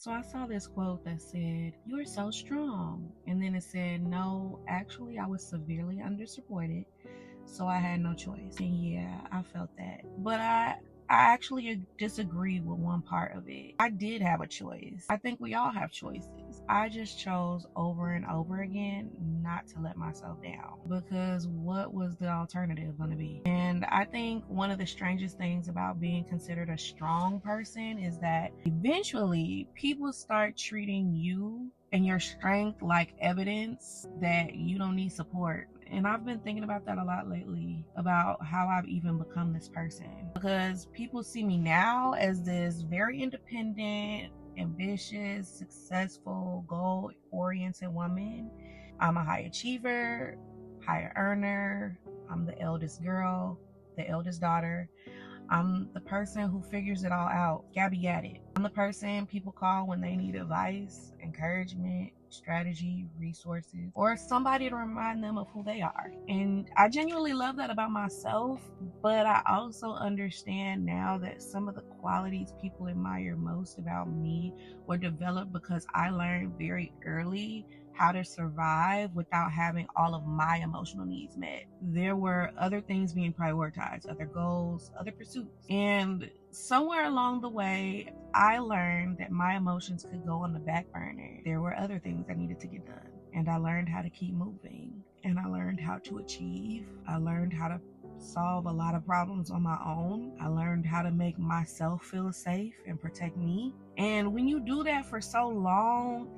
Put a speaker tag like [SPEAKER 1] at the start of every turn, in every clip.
[SPEAKER 1] So I saw this quote that said, "You are so strong." And then it said, "No, actually, I was severely undersupported, so I had no choice." And yeah, I felt that. But I actually disagree with one part of it. I did have a choice. I think we all have choices. I just chose over and over again not to let myself down, because what was the alternative going to be? And I think one of the strangest things about being considered a strong person is that eventually people start treating you and your strength like evidence that you don't need support. And I've been thinking about that a lot lately, about how I've even become this person. Because people see me now as this very independent, ambitious, successful, goal oriented woman. I'm a high achiever, high earner. I'm the eldest girl, the eldest daughter. I'm the person who figures it all out. Gabby at it. I'm the person people call when they need advice, encouragement, strategy, resources, or somebody to remind them of who they are. And I genuinely love that about myself, but I also understand now that some of the qualities people admire most about me were developed because I learned very early how to survive without having all of my emotional needs met. There were other things being prioritized, other goals, other pursuits. And somewhere along the way, I learned that my emotions could go on the back burner. There were other things that needed to get done. And I learned how to keep moving. And I learned how to achieve. I learned how to solve a lot of problems on my own. I learned how to make myself feel safe and protect me. And when you do that for so long,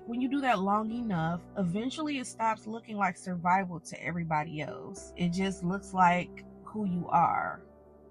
[SPEAKER 1] when you do that long enough, eventually it stops looking like survival to everybody else. It just looks like who you are.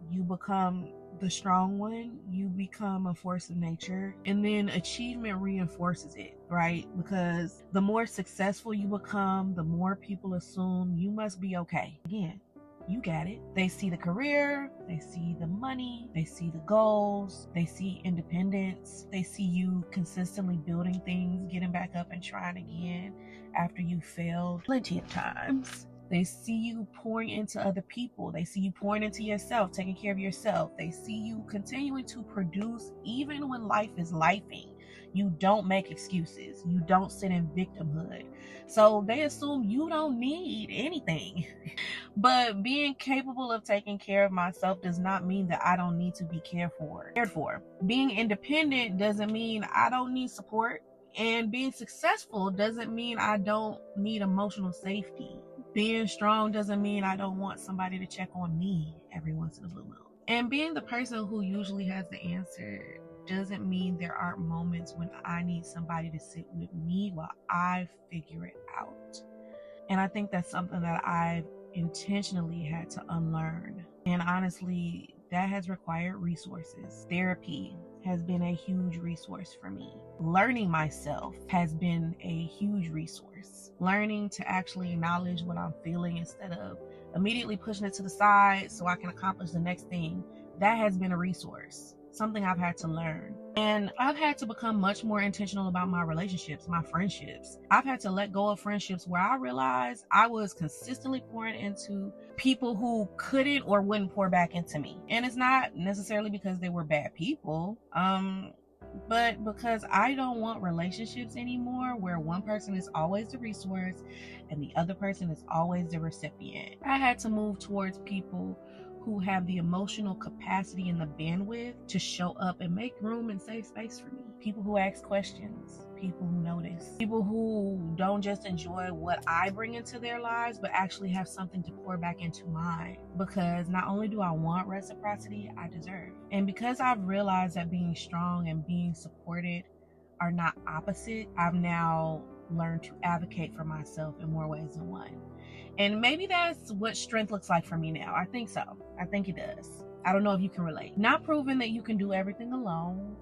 [SPEAKER 1] You become the strong one, you become a force of nature, and then achievement reinforces it, right? Because the more successful you become, the more people assume you must be okay. Again, you got it. They see the career, they see the money, they see the goals, they see independence, they see you consistently building things, getting back up and trying again after you failed plenty of times. They see you pouring into other people. They see you pouring into yourself, taking care of yourself. They see you continuing to produce even when life is lifing. You don't make excuses. You don't sit in victimhood. So they assume you don't need anything. But being capable of taking care of myself does not mean that I don't need to be cared for. Being independent doesn't mean I don't need support. And being successful doesn't mean I don't need emotional safety. Being strong doesn't mean I don't want somebody to check on me every once in a blue moon. And being the person who usually has the answer doesn't mean there aren't moments when I need somebody to sit with me while I figure it out. And I think that's something that I've intentionally had to unlearn. And honestly, that has required resources. Therapy has been a huge resource for me. Learning myself has been a huge resource. Learning to actually acknowledge what I'm feeling instead of immediately pushing it to the side so I can accomplish the next thing, that has been a resource. Something I've had to learn. And I've had to become much more intentional about my relationships, my friendships. I've had to let go of friendships where I realized I was consistently pouring into people who couldn't or wouldn't pour back into me. And it's not necessarily because they were bad people, but because I don't want relationships anymore where one person is always the resource and the other person is always the recipient. I had to move towards people who have the emotional capacity and the bandwidth to show up and make room and safe space for me. People who ask questions, people who notice, people who don't just enjoy what I bring into their lives, but actually have something to pour back into mine. Because not only do I want reciprocity, I deserve. And because I've realized that being strong and being supported are not opposite, I've now learned to advocate for myself in more ways than one. And maybe that's what strength looks like for me now. I think so. I think it does. I don't know if you can relate. Not proving that you can do everything alone,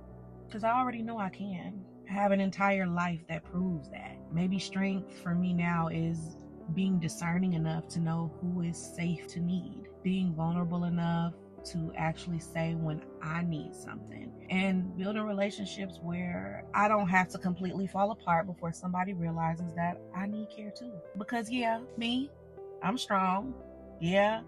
[SPEAKER 1] because I already know I can. I have an entire life that proves that. Maybe strength for me now is being discerning enough to know who is safe to need, being vulnerable enough to actually say when I need something, and building relationships where I don't have to completely fall apart before somebody realizes that I need care too. Because yeah, I'm strong. Yeah,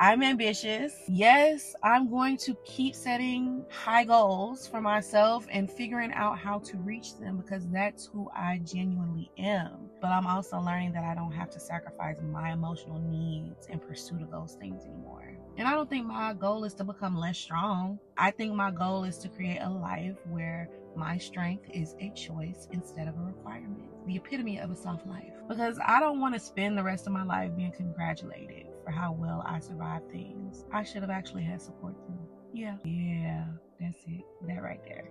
[SPEAKER 1] I'm ambitious. Yes, I'm going to keep setting high goals for myself and figuring out how to reach them because that's who I genuinely am. But I'm also learning that I don't have to sacrifice my emotional needs in pursuit of those things anymore. And I don't think my goal is to become less strong. I think my goal is to create a life where my strength is a choice instead of a requirement. The epitome of a soft life. Because I don't want to spend the rest of my life being congratulated for how well I survived things I should have actually had support through. Yeah, that's it. That right there.